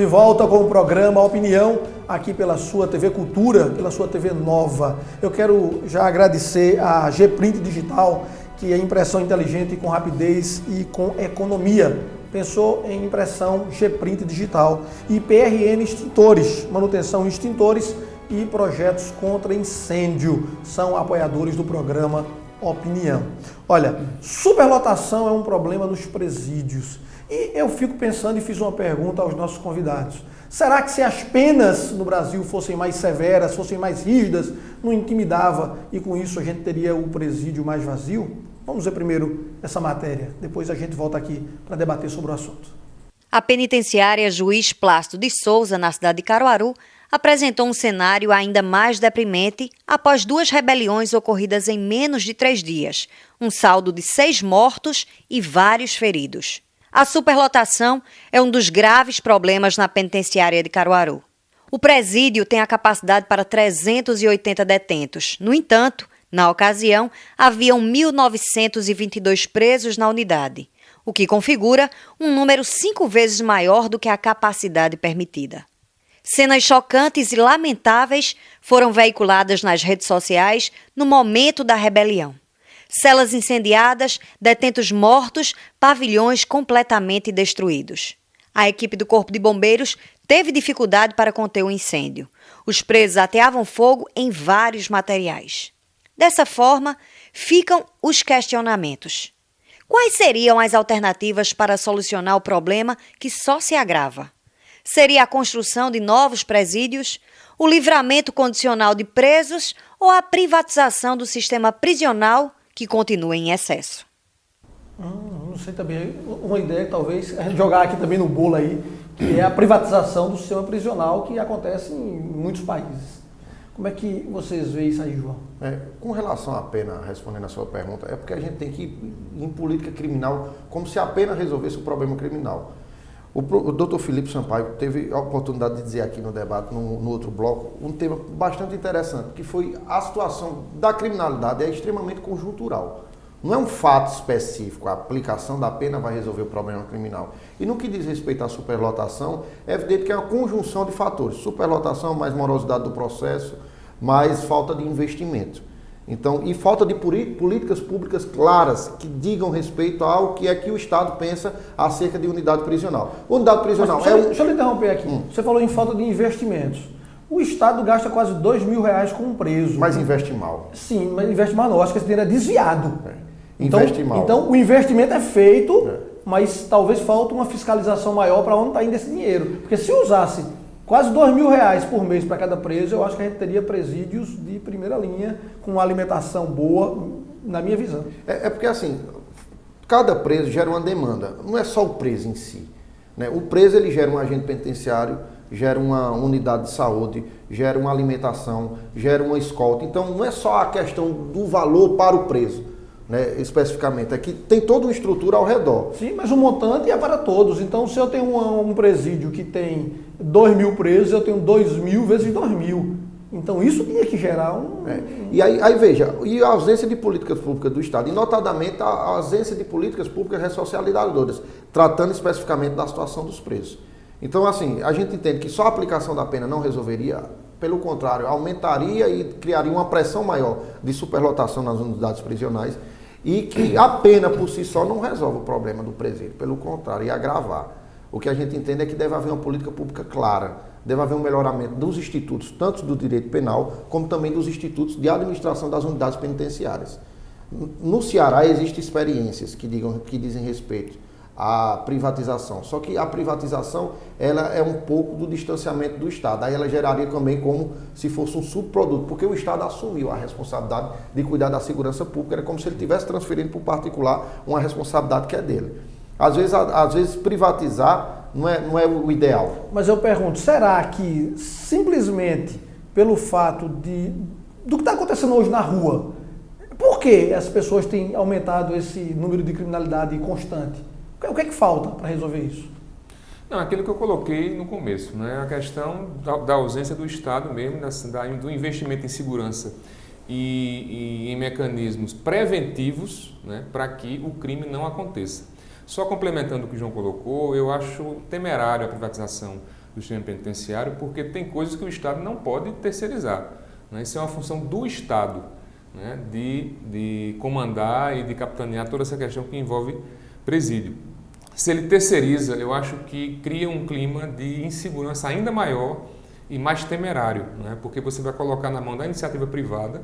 De volta com o programa Opinião, aqui pela sua TV Cultura, pela sua TV Nova. Eu quero já agradecer a G-Print Digital, que é impressão inteligente com rapidez e com economia. Pensou em impressão G-Print Digital. E PRN Extintores, manutenção em extintores e projetos contra incêndio. São apoiadores do programa Opinião. Olha, superlotação é um problema nos presídios. E eu fico pensando e fiz uma pergunta aos nossos convidados. Será que se as penas no Brasil fossem mais severas, fossem mais rígidas, não intimidava e com isso a gente teria o presídio mais vazio? Vamos ver primeiro essa matéria, depois a gente volta aqui para debater sobre o assunto. A penitenciária Juiz Plácido de Souza, na cidade de Caruaru, apresentou um cenário ainda mais deprimente após 2 rebeliões ocorridas em menos de 3 dias, um saldo de 6 mortos e vários feridos. A superlotação é um dos graves problemas na penitenciária de Caruaru. O presídio tem a capacidade para 380 detentos. No entanto, na ocasião, haviam 1.922 presos na unidade, o que configura um número 5 vezes maior do que a capacidade permitida. Cenas chocantes e lamentáveis foram veiculadas nas redes sociais no momento da rebelião. Celas incendiadas, detentos mortos, pavilhões completamente destruídos. A equipe do Corpo de Bombeiros teve dificuldade para conter o incêndio. Os presos ateavam fogo em vários materiais. Dessa forma, ficam os questionamentos. Quais seriam as alternativas para solucionar o problema que só se agrava? Seria a construção de novos presídios, o livramento condicional de presos ou a privatização do sistema prisional que continua em excesso? Não sei também, uma ideia talvez a gente jogar aqui também no bolo aí, que é a privatização do sistema prisional que acontece em muitos países. Como é que vocês veem isso aí, João? Com relação à pena, respondendo a sua pergunta, é porque a gente tem que ir em política criminal como se a pena resolvesse o problema criminal. O Dr. Felipe Sampaio teve a oportunidade de dizer aqui no debate, no outro bloco, um tema bastante interessante, que foi a situação da criminalidade é extremamente conjuntural. Não é um fato específico, a aplicação da pena vai resolver o problema criminal. E no que diz respeito à superlotação, é evidente que é uma conjunção de fatores. Superlotação, mais morosidade do processo, mais falta de investimento. Então, e falta de políticas públicas claras que digam respeito ao que é que o Estado pensa acerca de unidade prisional. Unidade prisional Deixa eu interromper aqui. Você falou em falta de investimentos. O Estado gasta quase R$2.000 com um preso. Mas investe mal. Sim, mas investe mal não. Acho que esse dinheiro é desviado. Investe mal. Então, o investimento é feito, mas talvez falta uma fiscalização maior para onde está indo esse dinheiro. Porque se usasse quase R$2.000 por mês para cada preso, eu acho que a gente teria presídios de primeira linha, com uma alimentação boa, na minha visão. É porque assim, cada preso gera uma demanda, não é só o preso em si. Né? O preso ele gera um agente penitenciário, gera uma unidade de saúde, gera uma alimentação, gera uma escolta. Então não é só a questão do valor para o preso, né, especificamente, é que tem toda uma estrutura ao redor. Sim, mas o montante é para todos. Então, se eu tenho um presídio que tem 2.000 presos, eu tenho 2.000 vezes 2.000. Então, isso tinha que gerar um... E aí, veja, e a ausência de políticas públicas do Estado, e notadamente a ausência de políticas públicas ressocializadoras, tratando especificamente da situação dos presos. Então, assim, a gente entende que só a aplicação da pena não resolveria. Pelo contrário, aumentaria e criaria uma pressão maior de superlotação nas unidades prisionais, e que a pena por si só não resolve o problema do presídio, pelo contrário, ia agravar. O que a gente entende é que deve haver uma política pública clara, deve haver um melhoramento dos institutos, tanto do direito penal, como também dos institutos de administração das unidades penitenciárias. No Ceará existem experiências que dizem respeito à privatização, só que a privatização ela é um pouco do distanciamento do Estado, aí ela geraria também como se fosse um subproduto, porque o Estado assumiu a responsabilidade de cuidar da segurança pública, era como se ele estivesse transferindo para o particular uma responsabilidade que é dele. Às vezes privatizar não é o ideal. Mas eu pergunto, será que simplesmente pelo fato do que está acontecendo hoje na rua, por que as pessoas têm aumentado esse número de criminalidade constante? O que é que falta para resolver isso? Não, aquilo que eu coloquei no começo, né? A questão da ausência do Estado mesmo, do investimento em segurança e em mecanismos preventivos, né, para que o crime não aconteça. Só complementando o que o João colocou, eu acho temerário a privatização do sistema penitenciário, porque tem coisas que o Estado não pode terceirizar, né? Isso é uma função do Estado, né? De comandar e de capitanear toda essa questão que envolve presídio. Se ele terceiriza, eu acho que cria um clima de insegurança ainda maior e mais temerário, né? Porque você vai colocar na mão da iniciativa privada,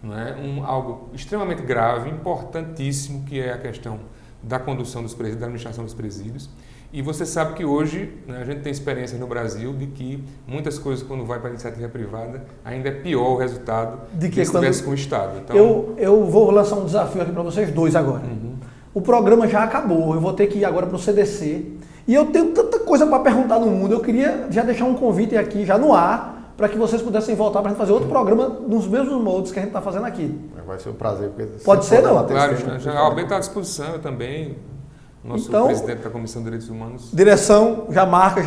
né? Algo extremamente grave, importantíssimo, que é a questão da condução dos presídios, da administração dos presídios. E você sabe que hoje, né, a gente tem experiência no Brasil de que muitas coisas, quando vai para a iniciativa privada, ainda é pior o resultado de que se tivesse com o Estado. Então, eu vou lançar um desafio aqui para vocês dois agora. O programa já acabou, eu vou ter que ir agora para o CDC. E eu tenho tanta coisa para perguntar no mundo, eu queria já deixar um convite aqui, já no ar, para que vocês pudessem voltar para a gente fazer outro programa nos mesmos moldes que a gente está fazendo aqui. Vai ser um prazer. Porque pode ser, não? Claro, a Alberto está à disposição, eu também. Nosso presidente da Comissão de Direitos Humanos. Direção, já marca,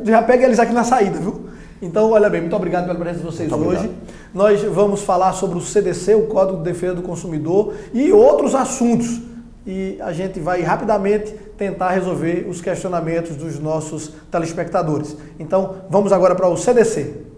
já pega eles aqui na saída, viu? Então, olha bem, muito obrigado pela presença de vocês hoje. Nós vamos falar sobre o CDC, o Código de Defesa do Consumidor, e outros assuntos. E a gente vai rapidamente tentar resolver os questionamentos dos nossos telespectadores. Então, vamos agora para o CDC.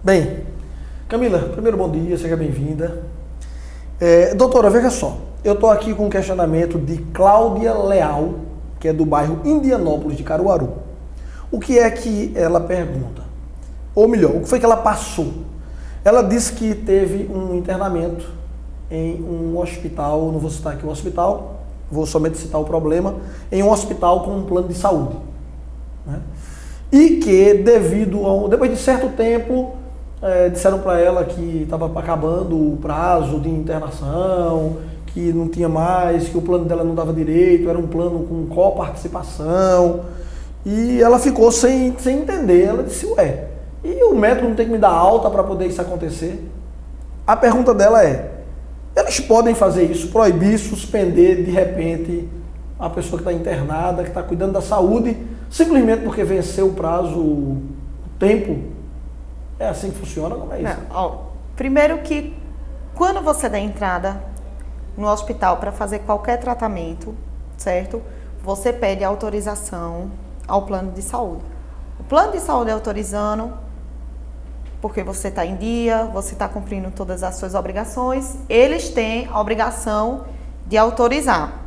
Bem, Camila, primeiro bom dia, seja bem-vinda. Doutora, veja só, eu estou aqui com um questionamento de Cláudia Leal, que é do bairro Indianópolis de Caruaru. O que é que ela pergunta? Ou melhor, o que foi que ela passou? Ela disse que teve um internamento em um hospital, não vou citar aqui o hospital, vou somente citar o problema, em um hospital com um plano de saúde, né? E que depois de certo tempo, disseram para ela que estava acabando o prazo de internação, que não tinha mais, que o plano dela não dava direito, era um plano com coparticipação, e ela ficou sem entender. Ela disse, ué, e o médico não tem que me dar alta para poder isso acontecer? A pergunta dela é, eles podem fazer isso, proibir, suspender de repente a pessoa que está internada, que está cuidando da saúde, simplesmente porque venceu o prazo, o tempo? É assim que funciona? Como é isso? Primeiro que quando você dá entrada no hospital para fazer qualquer tratamento, certo? Você pede autorização ao plano de saúde. O plano de saúde autorizando, porque você está em dia, você está cumprindo todas as suas obrigações, eles têm a obrigação de autorizar.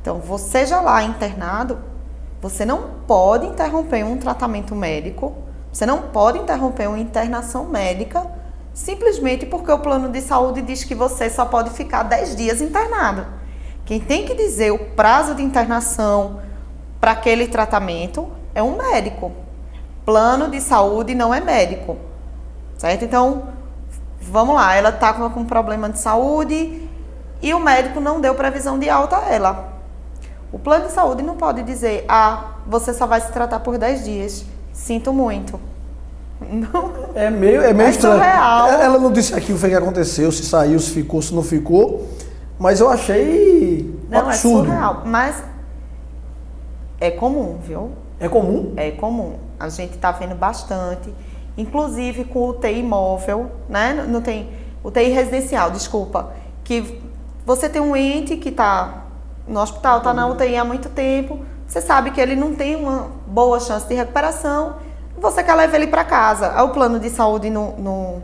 Então, você já lá internado, você não pode interromper um tratamento médico, você não pode interromper uma internação médica simplesmente porque o plano de saúde diz que você só pode ficar 10 dias internado. Quem tem que dizer o prazo de internação para aquele tratamento é um médico. Plano de saúde não é médico, certo? Então, vamos lá, ela está com um problema de saúde e o médico não deu previsão de alta a ela. O plano de saúde não pode dizer, você só vai se tratar por 10 dias. Sinto muito. Não. É meio estranho. Surreal. Ela não disse aqui o que aconteceu, se saiu, se ficou, se não ficou, mas eu achei absurdo. É surreal, mas é comum, viu? É comum? É comum. A gente está vendo bastante, inclusive com UTI móvel, né? Não tem UTI residencial, desculpa, que você tem um ente que está no hospital, está na UTI há muito tempo, você sabe que ele não tem uma boa chance de recuperação, você quer levar ele para casa. Aí o plano de saúde não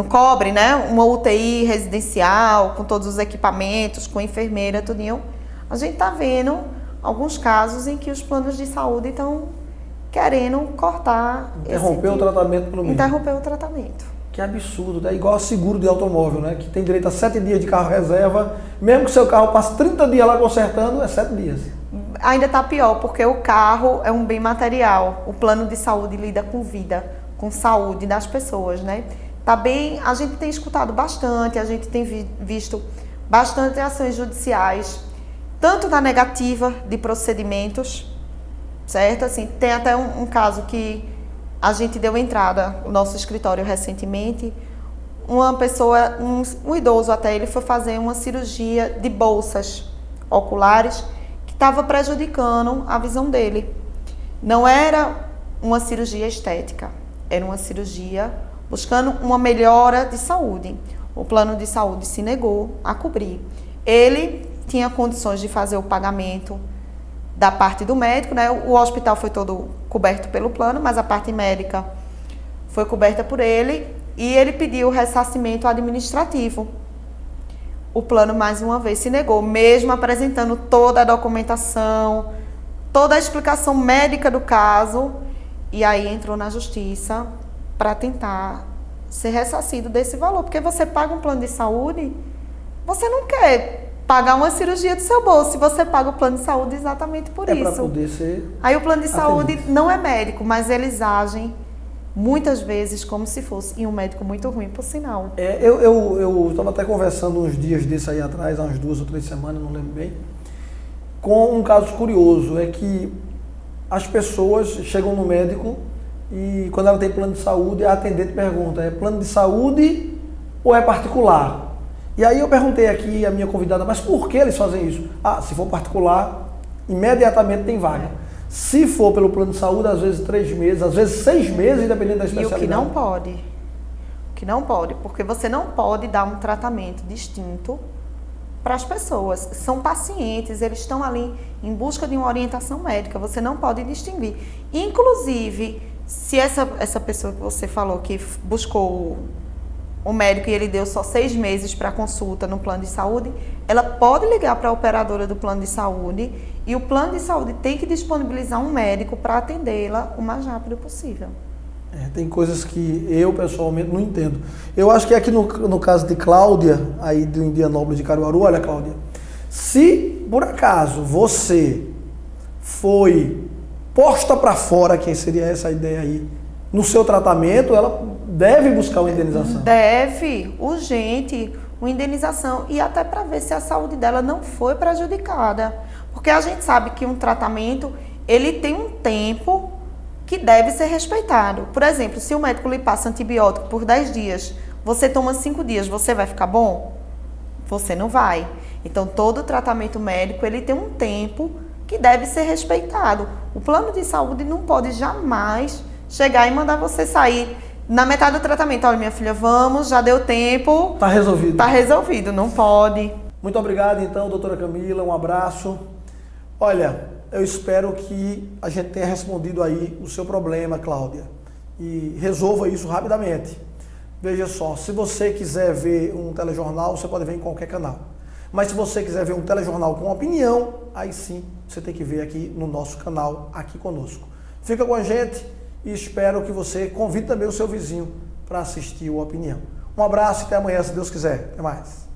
cobre, né? Uma UTI residencial, com todos os equipamentos, com enfermeira, tudinho. A gente está vendo alguns casos em que os planos de saúde estão querendo cortar... Interromper o tratamento pelo menos. Interromper o tratamento. Que absurdo, é igual a seguro de automóvel, né? Que tem direito a 7 dias de carro reserva, mesmo que seu carro passe 30 dias lá consertando, é 7 dias. Ainda está pior, porque o carro é um bem material. O plano de saúde lida com vida, com saúde das pessoas, né? Tá bem, a gente tem escutado bastante, a gente tem visto bastante ações judiciais, tanto na negativa de procedimentos, certo? Assim, tem até um caso que a gente deu entrada no nosso escritório recentemente. Uma pessoa, um idoso até, ele foi fazer uma cirurgia de bolsas oculares que estava prejudicando a visão dele. Não era uma cirurgia estética. Era uma cirurgia buscando uma melhora de saúde. O plano de saúde se negou a cobrir. Ele tinha condições de fazer o pagamento da parte do médico, né? O hospital foi todo coberto pelo plano, mas a parte médica foi coberta por ele e ele pediu o ressarcimento administrativo. O plano, mais uma vez, se negou, mesmo apresentando toda a documentação, toda a explicação médica do caso, e aí entrou na justiça para tentar ser ressarcido desse valor, porque você paga um plano de saúde, você não quer pagar uma cirurgia do seu bolso, se você paga o plano de saúde exatamente por isso. É para poder ser... Aí o plano de saúde atendido. não é médico, mas eles agem muitas vezes como se fosse, e um médico muito ruim, por sinal. Eu estava até conversando uns dias desse aí atrás, há umas 2 ou 3 semanas, não lembro bem, com um caso curioso, é que as pessoas chegam no médico e quando ela tem plano de saúde, a atendente pergunta, é plano de saúde ou é particular? E aí eu perguntei aqui a minha convidada, mas por que eles fazem isso? Ah, se for particular, imediatamente tem vaga. Se for pelo plano de saúde, às vezes 3 meses, às vezes 6 meses, dependendo da E especialidade. o que não pode, porque você não pode dar um tratamento distinto para as pessoas. São pacientes, eles estão ali em busca de uma orientação médica, você não pode distinguir. Inclusive, se essa pessoa que você falou que buscou o médico e ele deu só 6 meses para consulta no plano de saúde, ela pode ligar para a operadora do plano de saúde e o plano de saúde tem que disponibilizar um médico para atendê-la o mais rápido possível. Tem coisas que eu pessoalmente não entendo. Eu acho que aqui no caso de Cláudia, aí do Indianópolis de Caruaru, olha Cláudia, se por acaso você foi posta para fora, que seria essa ideia aí, no seu tratamento, ela deve buscar uma indenização. Deve, urgente, uma indenização e até para ver se a saúde dela não foi prejudicada. Porque a gente sabe que um tratamento, ele tem um tempo que deve ser respeitado. Por exemplo, se o médico lhe passa antibiótico por 10 dias, você toma 5 dias, você vai ficar bom? Você não vai. Então, todo tratamento médico, ele tem um tempo que deve ser respeitado. O plano de saúde não pode jamais chegar e mandar você sair na metade do tratamento. Olha, minha filha, vamos, já deu tempo. Está resolvido. Está resolvido, não pode. Muito obrigado, então, doutora Camila, um abraço. Olha, eu espero que a gente tenha respondido aí o seu problema, Cláudia, e resolva isso rapidamente. Veja só, se você quiser ver um telejornal, você pode ver em qualquer canal. Mas se você quiser ver um telejornal com opinião, aí sim, você tem que ver aqui no nosso canal, aqui conosco. Fica com a gente e espero que você convide também o seu vizinho para assistir o Opinião. Um abraço e até amanhã, se Deus quiser. Até mais.